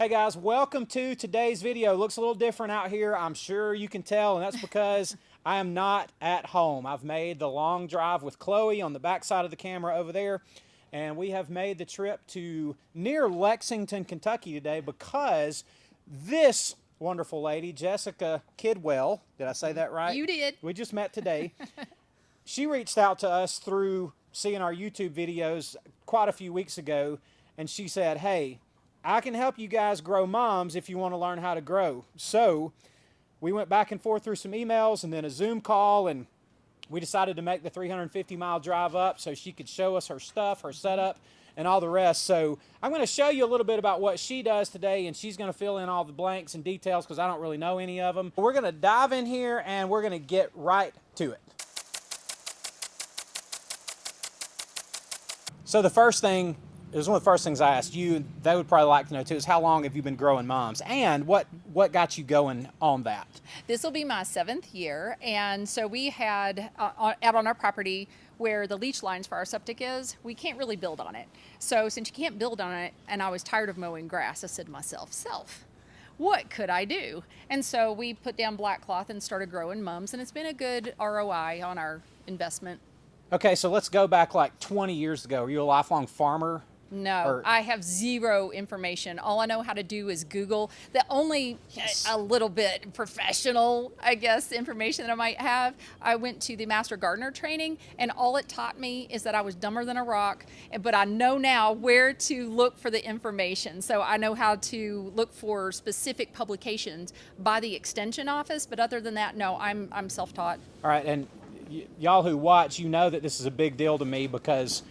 Hey guys, welcome to today's video. Looks a little different out here, I'm sure you can tell, and that's because I am not at home. I've made the long drive with Chloe on the back side of the camera over there, and we have made the trip to near Lexington, Kentucky today because this wonderful lady, Jessica Kidwell, did I say that right? You did. We just met today. She reached out to us through seeing our YouTube videos quite a few weeks ago, and she said, hey, I can help you guys grow mums if you want to learn how to grow. So we went back and forth through some emails and then a Zoom call, and we decided to make the 350-mile drive up so she could show us her stuff, her setup, and all the rest. So I'm going to show you a little bit about what she does today, and she's going to fill in all the blanks and details because I don't really know any of them. We're going to dive in here and we're going to get right to it. So the first thing, it was one of the first things I asked you, they would probably like to know too, is how long have you been growing mums? And what got you going on that? This will be my 7th year, and so we had out on our property where the leach lines for our septic is, we can't really build on it. So since you can't build on it, and I was tired of mowing grass, I said to myself, what could I do? And so we put down black cloth and started growing mums, and it's been a good ROI on our investment. Okay, so let's go back like 20 years ago. Were you a lifelong farmer? No, I have zero information. All I know how to do is Google. The only a little bit professional, I guess, information that I might have, I went to the Master Gardener training, and all it taught me is that I was dumber than a rock, but I know now where to look for the information. So I know how to look for specific publications by the Extension Office, but other than that, no, I'm self-taught. All right, and y'all who watch, you know that this is a big deal to me because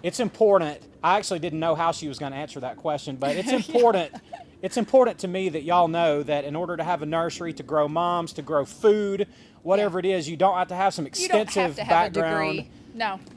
it's important. I actually didn't know how she was going to answer that question, but it's important. It's important to me that y'all know that in order to have a nursery, to grow mums, to grow food, whatever it is, you don't have to have some extensive background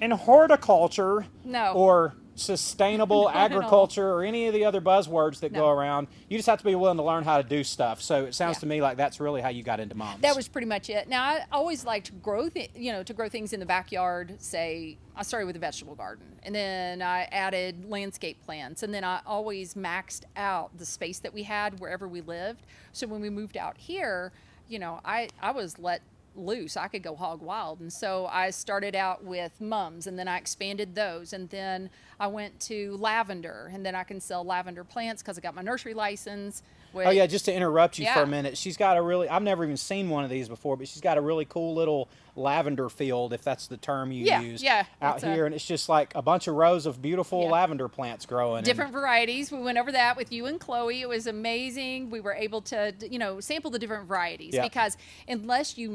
in horticulture or sustainable agriculture or any of the other buzzwords that go around. You just have to be willing to learn how to do stuff. So it sounds to me like that's really how you got into mums. That was pretty much it. Now I always liked to grow things in the backyard. Say I started with a vegetable garden, and then I added landscape plants, and then I always maxed out the space that we had wherever we lived. So when we moved out here, I was let loose. I could go hog wild, and so I started out with mums, and then I expanded those, and then I went to lavender, and then I can sell lavender plants because I got my nursery license. Oh yeah, just to interrupt you for a minute, she's got a really, I've never even seen one of these before, but she's got a really cool little lavender field, if that's the term you use, out here, and it's just like a bunch of rows of beautiful lavender plants growing. Different varieties. We went over that with you and Chloe. It was amazing. We were able to, sample the different varieties because unless you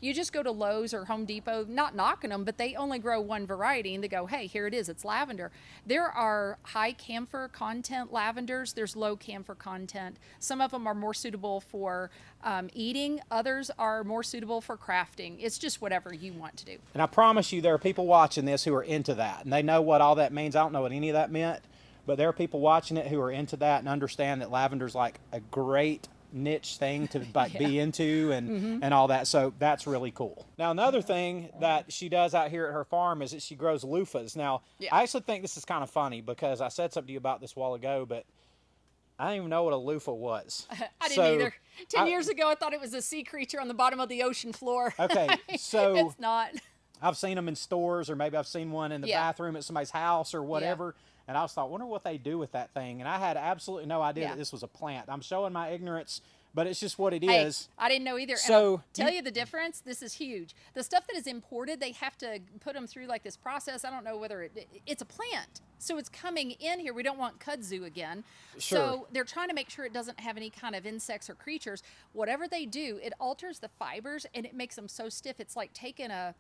just go to Lowe's or Home Depot, not knocking them, but they only grow one variety, and they go, hey, here it is, it's lavender. There are high camphor content lavenders. There's low camphor content. Some of them are more suitable for eating. Others are more suitable for crafting. It's just whatever you want to do. And I promise you there are people watching this who are into that, and they know what all that means. I don't know what any of that meant, but there are people watching it who are into that and understand that lavender's like a great niche thing to be into and all that. So that's really cool. Now another thing that she does out here at her farm is that she grows loofahs. Now I actually think this is kind of funny because I said something to you about this a while ago, but I didn't even know what a loofah was. I didn't either. 10 years ago, I thought it was a sea creature on the bottom of the ocean floor. Okay, so it's not. I've seen them in stores, or maybe I've seen one in the bathroom at somebody's house or whatever. And I was thought, wonder what they do with that thing. And I had absolutely no idea that this was a plant. I'm showing my ignorance, but it's just what it is. I didn't know either. So and I'll tell you the difference. This is huge. The stuff that is imported, they have to put them through like this process. I don't know whether it's a plant. So it's coming in here. We don't want kudzu again. Sure. So they're trying to make sure it doesn't have any kind of insects or creatures. Whatever they do, it alters the fibers and it makes them so stiff. It's like taking a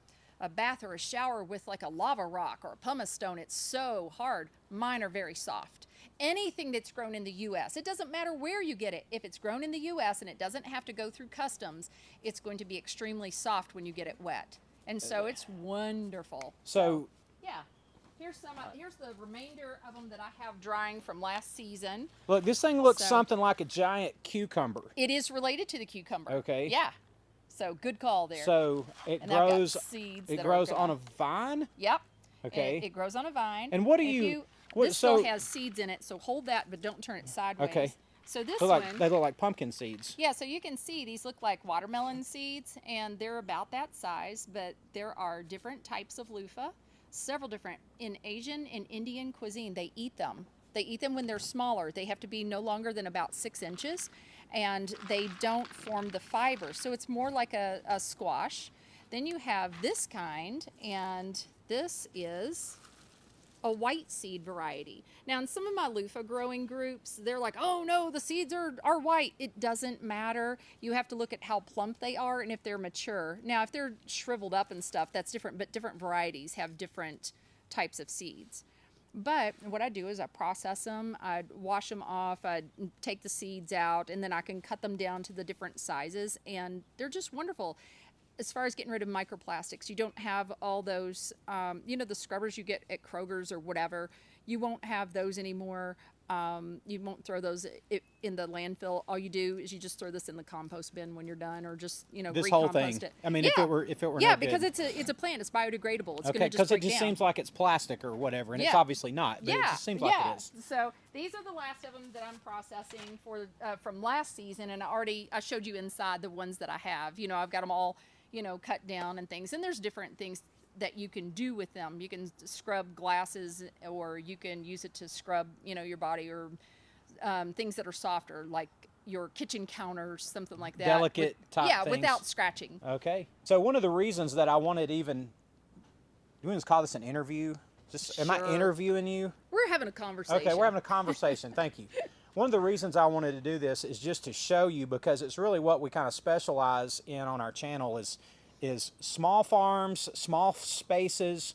bath or a shower with like a lava rock or a pumice stone. It's so hard. Mine are very soft. Anything that's grown in the U.S., it doesn't matter where you get it. If it's grown in the U.S. and it doesn't have to go through customs, it's going to be extremely soft when you get it wet. And so it's wonderful. So yeah. Here's the remainder of them that I have drying from last season. Look, this thing looks something like a giant cucumber. It is related to the cucumber. Okay. Yeah. So good call there. So it grows. It grows on a vine. Yep. Okay. It grows on a vine. And what do you? What, This so, still has seeds in it, so hold that, but don't turn it sideways. Okay. So this they one, look like pumpkin seeds. yeah, so you can see these look like watermelon seeds, and they're about that size, but there are different types of loofah, several different. In Asian and Indian cuisine, they eat them. They eat them when they're smaller. They have to be no longer than about 6 inches, and they don't form the fiber. So it's more like a squash. Then you have this kind, and this is a white seed variety. Now, in some of my loofah growing groups, they're like, oh no, the seeds are white. It doesn't matter. You have to look at how plump they are and if they're mature. Now, if they're shriveled up and stuff, that's different, but different varieties have different types of seeds. But what I do is I process them, I wash them off, I take the seeds out, and then I can cut them down to the different sizes, and they're just wonderful. As far as getting rid of microplastics, you don't have all those, the scrubbers you get at Kroger's or whatever. You won't have those anymore. You won't throw those in the landfill. All you do is you just throw this in the compost bin when you're done, or just This recompost whole thing. it. I mean, yeah. if it were yeah, no because good. it's a plant. It's biodegradable. It's Okay, going to because just it break just down. seems like it's plastic or whatever, and it's Yeah. obviously not. But it just seems like it is. So these are the last of them that I'm processing for from last season, and I showed you inside the ones that I have. I've got them all, cut down and things. And there's different things that you can do with them. You can scrub glasses, or you can use it to scrub, your body, or things that are softer, like your kitchen counters, something like that. Delicate type things. Without scratching. Okay. So one of the reasons that I wanted even, you want to call this an interview? Am I Sure. interviewing you? We're having a conversation. Okay, we're having a conversation. Thank you. One of the reasons I wanted to do this is just to show you, because it's really what we kind of specialize in on our channel is small farms, small spaces,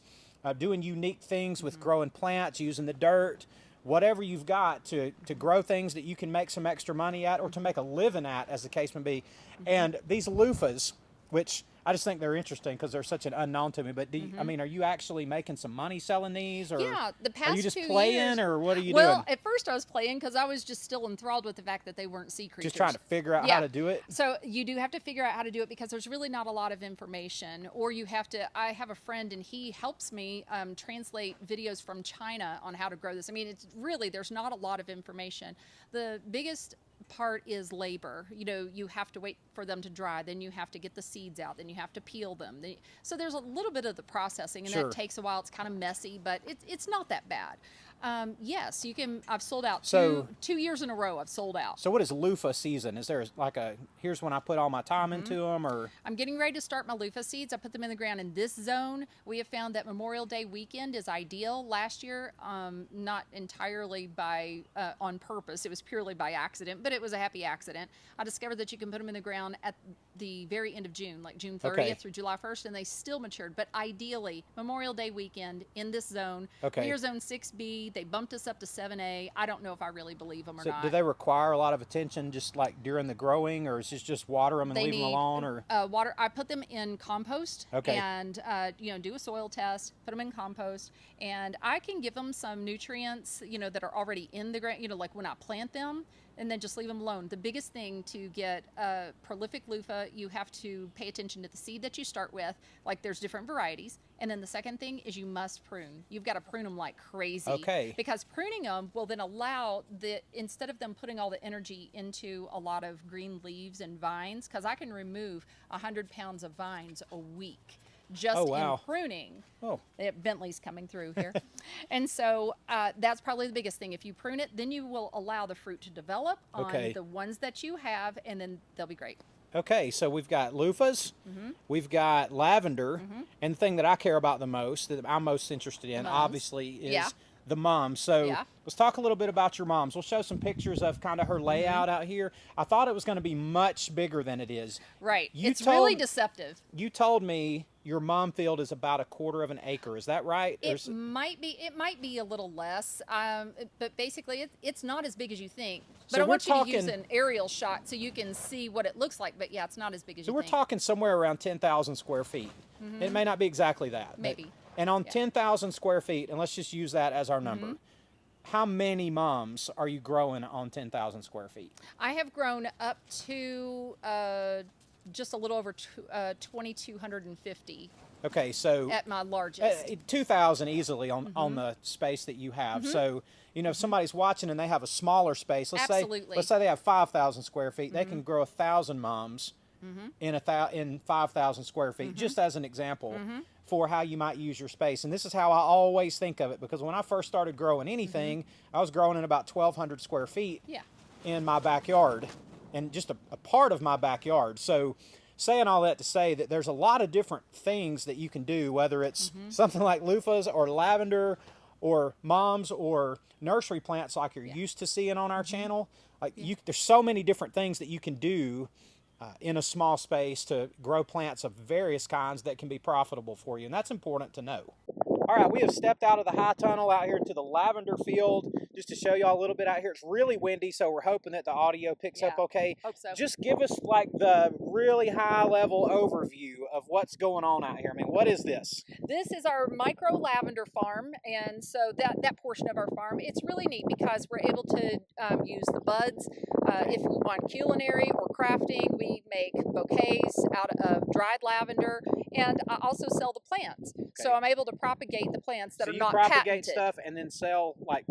doing unique things with growing plants, using the dirt, whatever you've got to grow things that you can make some extra money at, or to make a living at, as the case may be. And these loofahs, which I just think they're interesting because they're such an unknown to me. But I mean, are you actually making some money selling these, or Yeah, the past are you just 2 playing, years, or what are you well, doing? at first I was playing because I was just still enthralled with the fact that they weren't sea creatures. Just trying to figure out Yeah. how to do it. So you do have to figure out how to do it, because there's really not a lot of information, or you have to. I have a friend, and he helps me translate videos from China on how to grow this. I mean, it's really, there's not a lot of information. The biggest part is labor. You have to wait for them to dry, then you have to get the seeds out, then you have to peel them. So there's a little bit of the processing, and Sure. that takes a while. It's kind of messy, but it's not that bad. Yes, you can. I've sold out So- 2 years in a row. I've sold out. So what is loofah season? Is there like here's when I put all my time into them, or? I'm getting ready to start my loofah seeds. I put them in the ground in this zone. We have found that Memorial Day weekend is ideal. Last year, not entirely on purpose. It was purely by accident, but it was a happy accident. I discovered that you can put them in the ground at the very end of June, like June 30th Okay. through July 1st, and they still matured. But ideally, Memorial Day weekend in this zone. Okay. Near zone 6B. They bumped us up to 7A. I don't know if I really believe them or So not. do they require a lot of attention, just like during the growing, or is it just water them and They leave them need, alone, or? water. I put them in compost. Okay. And do a soil test, put them in compost, and I can give them some nutrients that are already in the ground, like when I plant them, and then just leave them alone. The biggest thing to get a prolific loofah, you have to pay attention to the seed that you start with. Like, there's different varieties. And then the second thing is you must prune. You've got to prune them like crazy. Okay. Because pruning them will then allow instead of them putting all the energy into a lot of green leaves and vines, because I can remove 100 pounds of vines a week just Oh, wow. in pruning. Oh. Bentley's coming through here. And so that's probably the biggest thing. If you prune it, then you will allow the fruit to develop on Okay. the ones that you have, and then they'll be great. Okay, so we've got loofahs, Mm-hmm. we've got lavender, and the thing that I care about the most, that I'm most interested in, Mums. obviously, is Yeah. the mums. So Yeah. let's talk a little bit about your mums. We'll show some pictures of kind of her layout out here. I thought it was going to be much bigger than it is. Right. You It's really told- deceptive. You told me your mum field is about 1/4 of an acre. Is that right? Or It is might be a little less, but basically it's not as big as you think. But So I we're want you to use talking- an aerial shot so you can see what it looks like. But yeah, it's not as big as So you we're think. talking somewhere around 10,000 square feet. It may not be exactly that. but- Maybe. And on Yeah. 10,000 square feet, and let's just use that as our number, how many mums are you growing on 10,000 square feet? I have grown up to just a little over 2,250 Okay, so at my largest. 2,000 easily on the space that you have. So, you know, if somebody's watching and they have a smaller space, Absolutely. let's say they have 5,000 square feet, they can grow 1,000 mums in 5,000 square feet, just as an example for how you might use your space. And this is how I always think of it, because when I first started growing anything, I was growing in about 1,200 square feet in my backyard, and just a part of my backyard. So saying all that to say that there's a lot of different things that you can do, whether it's something like loofahs or lavender or mums or nursery plants like you're used to seeing on our channel. Like there's so many different things that you can do in a small space to grow plants of various kinds that can be profitable for you, and that's important to know. All right, we have stepped out of the high tunnel out here into the lavender field just to show y'all a little bit out here. It's really windy, so we're hoping that the audio picks up okay. Hope so. Just give us like the really high level overview of what's going on out here. I mean, what is this? This is our micro lavender farm, and so that portion of our farm, it's really neat because we're able to use the buds. If we want culinary or crafting, we make bouquets out of dried lavender, and I also sell the plants. Okay. So I'm able to propagate the plants that are not patented. So you propagate stuff and then sell like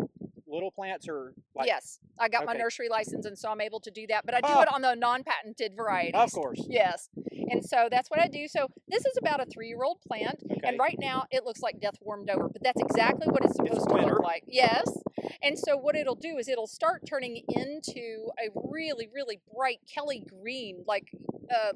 little plants, or like... Yes, I got my nursery license, and so I'm able to do that, but I do it on the non-patented varieties. Of course. Yes, and so that's what I do. So this is about a 3-year-old plant, and right now it looks like death warmed over, but that's exactly what it's supposed to look like. Yes, and so what it'll do is it'll start turning into a really, really bright Kelly green, like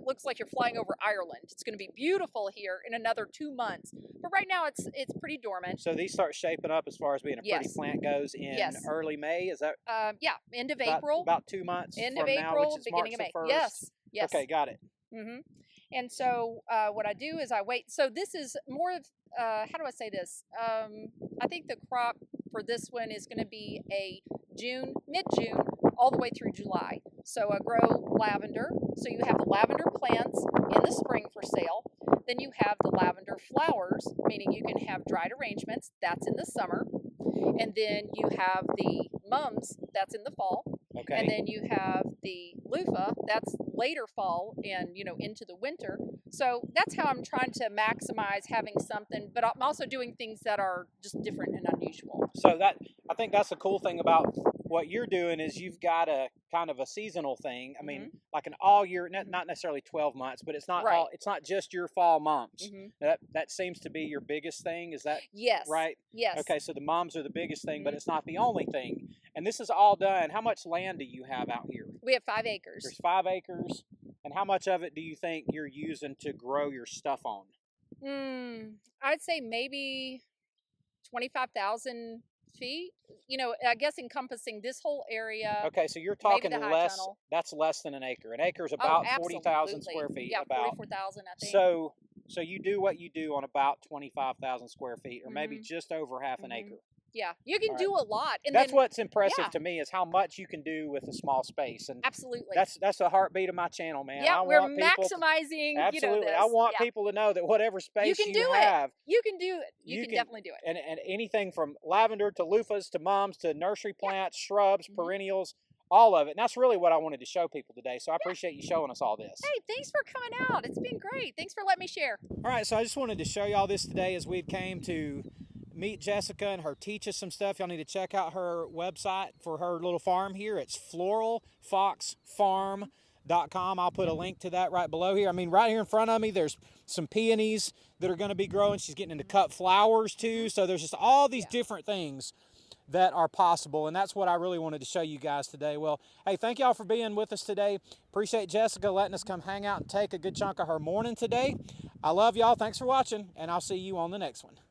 looks like you're flying over Ireland. It's going to be beautiful here in another 2 months, but right now it's pretty dormant. So these start shaping up as far as being a pretty plant goes in early May. Is that end of April? About 2 months. End from of April, now, which is beginning March of May. 1st. Yes. Okay, got it. And so what I do is I wait. So this is more of how do I say this? I think the crop for this one is going to be a mid-June, all the way through July. So I grow lavender. So you have the lavender plants in the spring for sale. Then you have the lavender flowers, meaning you can have dried arrangements. That's in the summer. And then you have the mums. That's in the fall. Okay. And then you have the loofah. That's later fall and, into the winter. So that's how I'm trying to maximize having something, but I'm also doing things that are just different and unusual. So I think that's the cool thing about what you're doing is you've got a kind of a seasonal thing. I mean, like an all year, not necessarily 12 months, but it's not it's not just your fall mums. That seems to be your biggest thing. Is that right? Yes. Okay, so the mums are the biggest thing, but it's not the only thing. And this is all done. How much land do you have out here? We have 5 acres. There's 5 acres. And how much of it do you think you're using to grow your stuff on? I'd say maybe 25,000 feet. I guess encompassing this whole area. Okay, so you're talking less. That's less than an acre. An acre is about 40,000 square feet. Yeah, 44,000, I think. So you do what you do on about 25,000 square feet, or maybe just over half an acre. Yeah, you can do a lot. And that's what's impressive to me is how much you can do with a small space. And absolutely, that's the heartbeat of my channel, man. Yeah, we're maximizing. Absolutely, this. I want people to know that whatever space you have, you can do it. You can definitely do it. And anything from lavender to loofahs to mums to nursery plants, shrubs, perennials. All of it. And that's really what I wanted to show people today. So I appreciate you showing us all this. Hey, thanks for coming out. It's been great. Thanks for letting me share. All right, so I just wanted to show y'all this today as we came to meet Jessica and her teach us some stuff. Y'all need to check out her website for her little farm here. It's floralfoxfarm.com. I'll put a link to that right below here. I mean, right here in front of me, there's some peonies that are going to be growing. She's getting into cut flowers too. So there's just all these different things that are possible, and that's what I really wanted to show you guys today. Well, hey, thank y'all for being with us today. Appreciate Jessica letting us come hang out and take a good chunk of her morning today. I love y'all. Thanks for watching, and I'll see you on the next one.